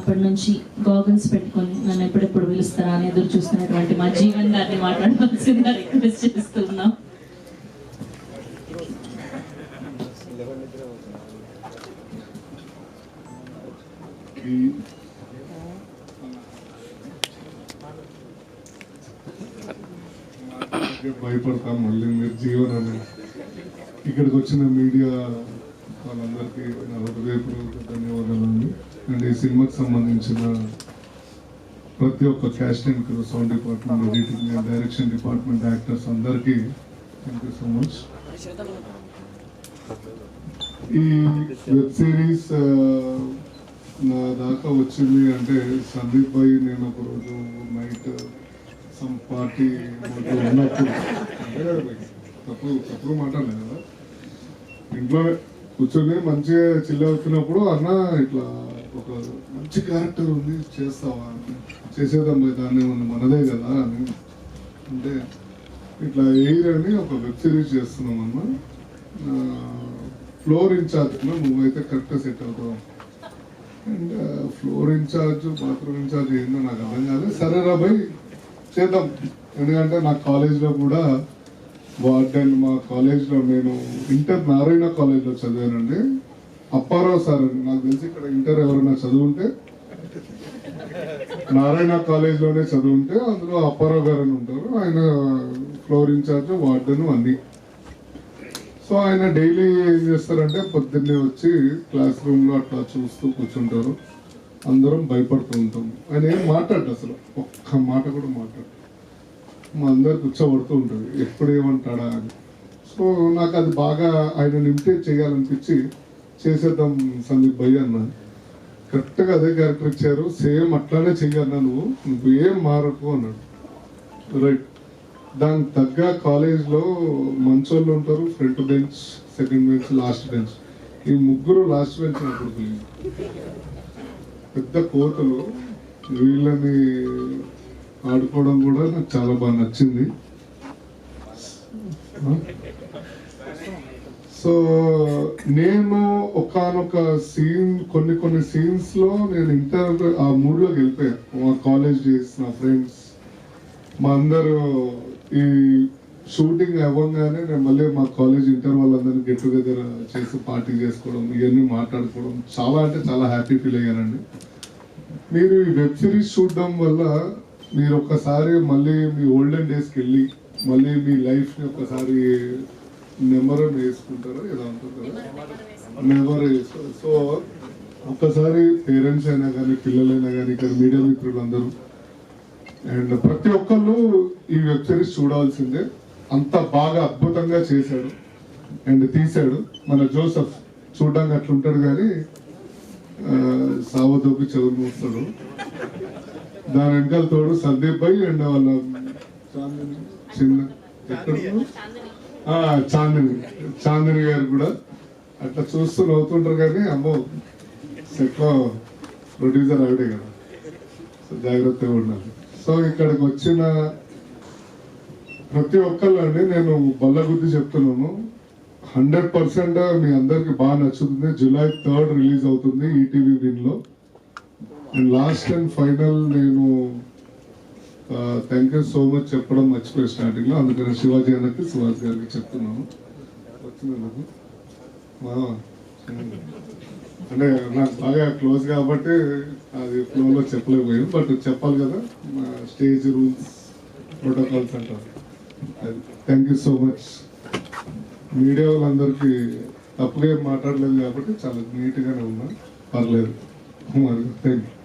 అప్పటి నుంచి గాగల్స్ పెట్టుకొని నన్ను ఎప్పుడెప్పుడు పిలుస్తారా అని ఎదురు చూస్తున్నటువంటి మా జీవన్ గారిని మాట్లాడవలసిందిగా రిక్వెస్ట్ చేస్తున్నాం. భయపడతాం మళ్ళీ మీరు జీవన్ అని. ఇక్కడికి వచ్చిన మీడియా వాళ్ళందరికీ నా హృదయపూర్వక ధన్యవాదాలు. అండ్ ఈ సినిమాకి సంబంధించిన ప్రతి ఒక్క caste and crew, sound department, editing and direction department, actors అందరికీ థ్యాంక్ యూ సో మచ్. ఈ వెబ్ సిరీస్ నా దాకా వచ్చింది అంటే సందీప్ భాయ్ నేను ఒకరోజు నైట్ సమ్ పార్టీ ఉన్నప్పుడు తప్పుడు మాట్లాడలేదు కదా, ఇంట్లో కూర్చొని మంచిగా చిల్ అవుతున్నప్పుడు అన్న ఇట్లా ఒక మంచి క్యారెక్టర్ ఉంది చేస్తావా, చేసేద్దాం దాన్ని ఉంది మనదే కదా అని అంటే ఇట్లా ఎయిర్ అని ఒక వెబ్ సిరీస్ చేస్తున్నాం అన్న, ఫ్లోర్ ఇన్ఛార్జ్ నువ్వైతే కరెక్ట్గా సెట్ అవుతావు. And floor incharge bathroom incharge ఏందో నాకు అర్థం కాలేదు. సరేరా భయ్ చేద్దాం. ఎందుకంటే నా కాలేజ్లో కూడా వార్డెన్, మా కాలేజ్లో నేను ఇంటర్ నారాయణ కాలేజ్లో చదివానండి. అప్పారావు సార్ అని నాకు తెలిసి ఇక్కడ ఇంటర్ ఎవరైనా చదువుంటే నారాయణ కాలేజ్లోనే చదువుంటే అందులో అప్పారావు గారు అని ఉంటారు. ఆయన ఫ్లోర్ ఇన్ఛార్జ్, వార్డెన్ అన్నీ. సో ఆయన డైలీ ఏం చేస్తారంటే పొద్దున్నే వచ్చి క్లాస్ రూమ్లో అట్లా చూస్తూ కూర్చుంటారు. అందరం భయపడుతూ ఉంటాం. ఆయన ఏం మాట్లాడు, అసలు ఒక్క మాట కూడా మాట్లాడు. మా అందరు కూర్చోబడుతూ ఉంటుంది ఎప్పుడు ఏమంటాడా అని. సో నాకు అది బాగా ఆయన ఇమిటేట్ చేయాలనిపించి చేసేద్దాం సందీప్ భయ్ అన్న. కరెక్ట్గా అదే క్యారెక్టర్ ఇచ్చారు, సేమ్ అట్లానే చెయ్యన్నా, నువ్వు ఏం మారకు అన్నాడు. రైట్, దానికి తగ్గ కాలేజ్లో మంచోళ్ళు ఉంటారు, front bench, second bench, last bench. ఈ ముగ్గురు లాస్ట్ బెంచ్ అప్పుడు పెద్ద కోతలు. వీళ్ళని ఆడుకోవడం కూడా నాకు చాలా బాగా నచ్చింది. సో నేను ఒకానొక సీన్, కొన్ని సీన్స్ లో నేను ఇంటర్ ఆ మూడ్లోకి వెళ్ళిపోయాను. మా కాలేజ్ డేస్, నా ఫ్రెండ్స్, మా అందరూ ఈ షూటింగ్ అవ్వగానే నేను మళ్ళీ మా కాలేజ్ ఇంటర్ వాళ్ళందరినీ గెట్ టుగెదర్ చేసి పార్టీ చేసుకోవడం, ఇవన్నీ మాట్లాడుకోవడం చాలా అంటే చాలా హ్యాపీ ఫీల్ అయ్యానండి. మీరు ఈ వెబ్ సిరీస్ చూడడం వల్ల మీరు ఒక్కసారి మళ్ళీ మీ ఓల్డెన్ డేస్కి వెళ్ళి మళ్ళీ మీ లైఫ్ని ఒక్కసారి నెంబర్ వేసుకుంటారు, ఏదో అంటారు కదా, నెంబర్ వేసుకోవాలి. సో ఒక్కసారి పేరెంట్స్ అయినా కానీ, పిల్లలైనా కానీ, ఇక్కడ మీడియా మిత్రులందరూ అండ్ ప్రతి ఒక్కళ్ళు ఈ వెబ్ సిరీస్ చూడాల్సిందే. అంత బాగా అద్భుతంగా చేశాడు అండ్ తీశాడు. మన జోసెఫ్ చూడడానికి అట్లుంటాడు కానీ సావదోపి చదువు మూస్తాడు. దాని వెనకాల తోడు సందీప్ భాయ్ అండ్ వాళ్ళ చాందిని గారు కూడా అట్లా చూస్తూ నవ్వుతుంటారు. కానీ అమ్మో సెట్లో ప్రొడ్యూసర్ ఆవిడే కదా, సో జాగ్రత్తగా ఉండాలి. సో ఇక్కడికి వచ్చిన ప్రతి ఒక్కళ్ళండి నేను బల్లగుద్ది చెప్తున్నాను, 100% మీ అందరికి బాగా నచ్చుతుంది. July 3rd రిలీజ్ అవుతుంది ఈటీవీ విన్లో. అండ్ లాస్ట్ అండ్ ఫైనల్ నేను థ్యాంక్ యూ సో మచ్ చెప్పడం మర్చిపోయి స్టార్టింగ్లో, అందుకని శివాజీ అన్నకి, శివాజీ గారికి చెప్తున్నాను. వచ్చినందుకు అంటే నాకు బాగా క్లోజ్ కాబట్టి అది ఫ్లోలో చెప్పలేకపోయాను, బట్ చెప్పాలి కదా, స్టేజ్ రూల్స్, ప్రోటోకాల్స్ అంటారు. Thank you so much. Media వాళ్ళందరికీ తప్పుగా మాట్లాడలేదు కాబట్టి చాలా నీట్గానే ఉన్నా, పర్లేదు. Thank you.